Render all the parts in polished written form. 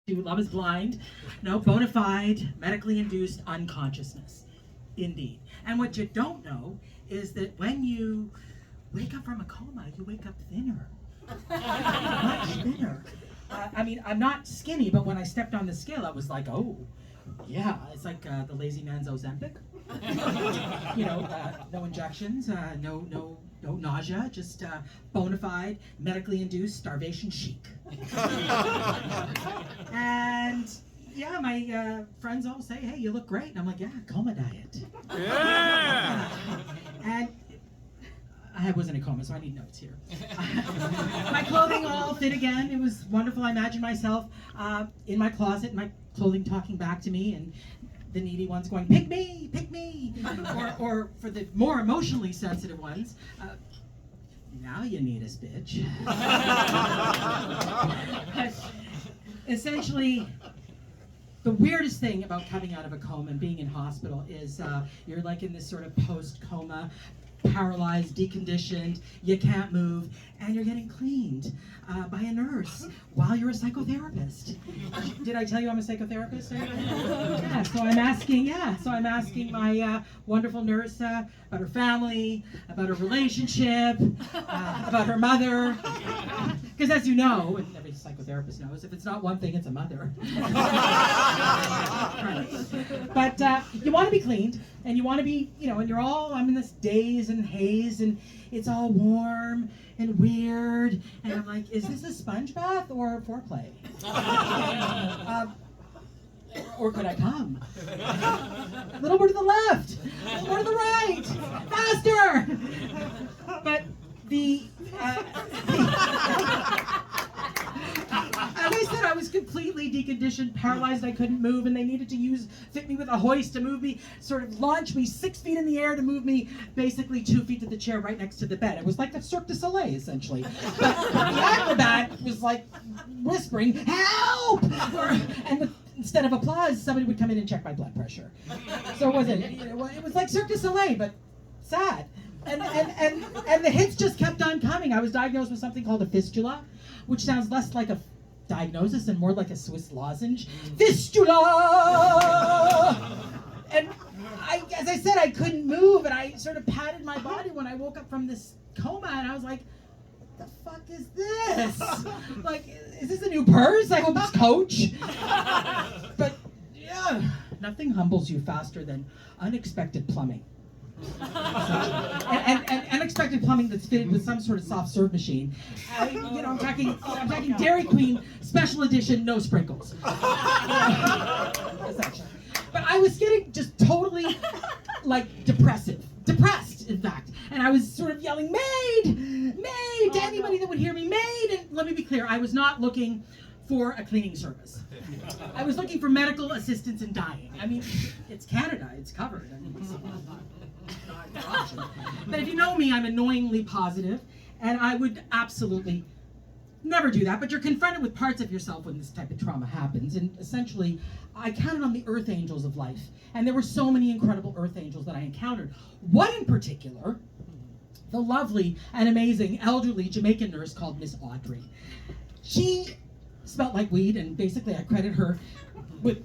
to Love is Blind. No, bona fide, medically induced unconsciousness. Indeed. And what you don't know is that when you wake up from a coma, you wake up thinner. Much thinner. I'm not skinny, but when I stepped on the scale, I was like, oh, yeah, it's like the lazy man's Ozempic. No injections, no nausea, just bona fide, medically induced starvation chic. And yeah, my friends all say, hey, you look great. And I'm like, yeah, Coma Diet. Yeah! And I was in a coma, so I need notes here. My clothing all fit again. It was wonderful. I imagined myself in my closet, my clothing talking back to me, and the needy ones going, pick me, pick me. Or for the more emotionally sensitive ones, now you need us, bitch. Essentially, the weirdest thing about coming out of a coma and being in hospital is you're like in this sort of post-coma, paralyzed, deconditioned, you can't move, and you're getting cleaned by a nurse while you're a psychotherapist. Did I tell you I'm a psychotherapist? Yeah, so I'm asking my wonderful nurse about her family, about her relationship, about her mother. Because as you know, and every psychotherapist knows, if it's not one thing, it's a mother. Right. But you want to be cleaned, and you want to be, and you're all, I'm in this daze and haze, and it's all warm and weird, and I'm like, is this a sponge bath or foreplay? Or could I come? A little more to the left, a little more to the right, faster! But as I said, I was completely deconditioned, paralyzed, I couldn't move, and they needed to fit me with a hoist to move me, sort of launch me 6 feet in the air to move me basically 2 feet to the chair right next to the bed. It was like a Cirque du Soleil, essentially. But the acrobat was like whispering, help! Instead of applause, somebody would come in and check my blood pressure. So it was like Cirque du Soleil, but sad. And the hits just kept on coming. I was diagnosed with something called a fistula, which sounds less like a diagnosis and more like a Swiss lozenge. Fistula! And as I said, I couldn't move, and I sort of patted my body when I woke up from this coma, and I was like, what the fuck is this? Like, is this a new purse? I hope it's Coach. But yeah, nothing humbles you faster than unexpected plumbing. and unexpected plumbing that's fitted with some sort of soft serve machine. I'm talking Dairy Queen special edition, no sprinkles. Essentially. But I was getting just totally depressed, in fact. And I was sort of yelling, maid, to anybody that would hear me, maid. And let me be clear, I was not looking for a cleaning service. I was looking for medical assistance in dying. I mean, it's Canada, it's covered. I mean, it's not an option. But if you know me, I'm annoyingly positive, and I would absolutely never do that. But you're confronted with parts of yourself when this type of trauma happens, and essentially, I counted on the earth angels of life, and there were so many incredible earth angels that I encountered. One in particular, the lovely and amazing elderly Jamaican nurse called Miss Audrey. She smelled like weed, and basically I credit her with,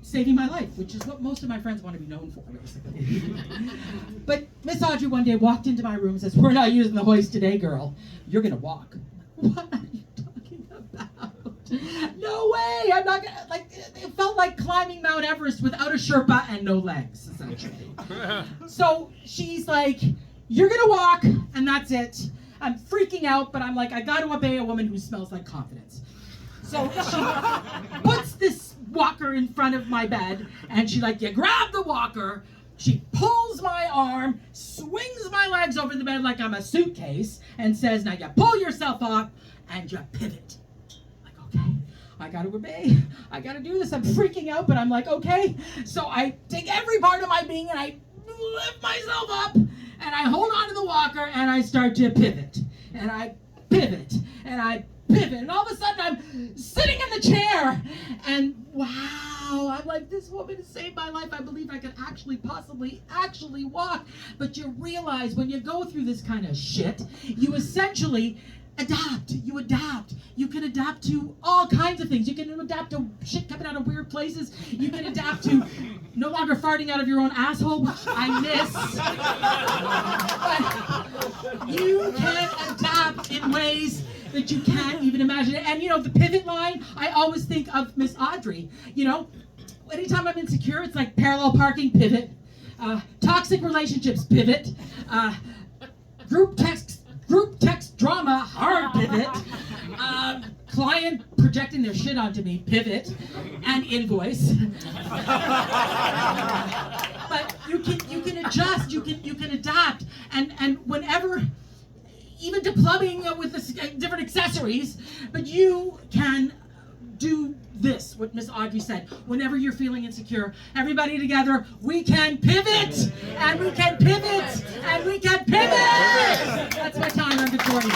saving my life, which is what most of my friends want to be known for, basically. But Miss Audrey one day walked into my room and says, we're not using the hoist today, girl. You're going to walk. What are you talking about? No way! I'm not going to, it felt like climbing Mount Everest without a Sherpa and no legs, essentially. So she's like, you're going to walk, and that's it. I'm freaking out, but I'm like, I got to obey a woman who smells like confidence. So she puts this walker in front of my bed, and she you grab the walker, she pulls my arm, swings my legs over the bed like I'm a suitcase, and says, now you pull yourself off, and you pivot. I'm like, okay, I gotta obey, I gotta do this, I'm freaking out, but I'm like, okay. So I take every part of my being, and I lift myself up, and I hold on to the walker, and I start to pivot, and I pivot, and I pivot, and all of a sudden I'm sitting in the chair, and wow, I'm like, this woman saved my life. I believe I could possibly walk. But you realize when you go through this kind of shit, you essentially adapt. You adapt. You can adapt to all kinds of things. You can adapt to shit coming out of weird places. You can adapt to no longer farting out of your own asshole, which I miss. But you can adapt in ways that you can't even imagine. And you know, the pivot line, I always think of Miss Audrey. You know, anytime I'm insecure, it's like parallel parking, pivot. Toxic relationships, pivot. Group text drama, hard pivot. Client projecting their shit onto me, pivot. And invoice. But you can adjust, you can adapt, and whenever, even to plumbing with different accessories, but you can do this, what Miss Audrey said. Whenever you're feeling insecure, everybody together, we can pivot, and we can pivot, and we can pivot. That's my time. I'm Victoria.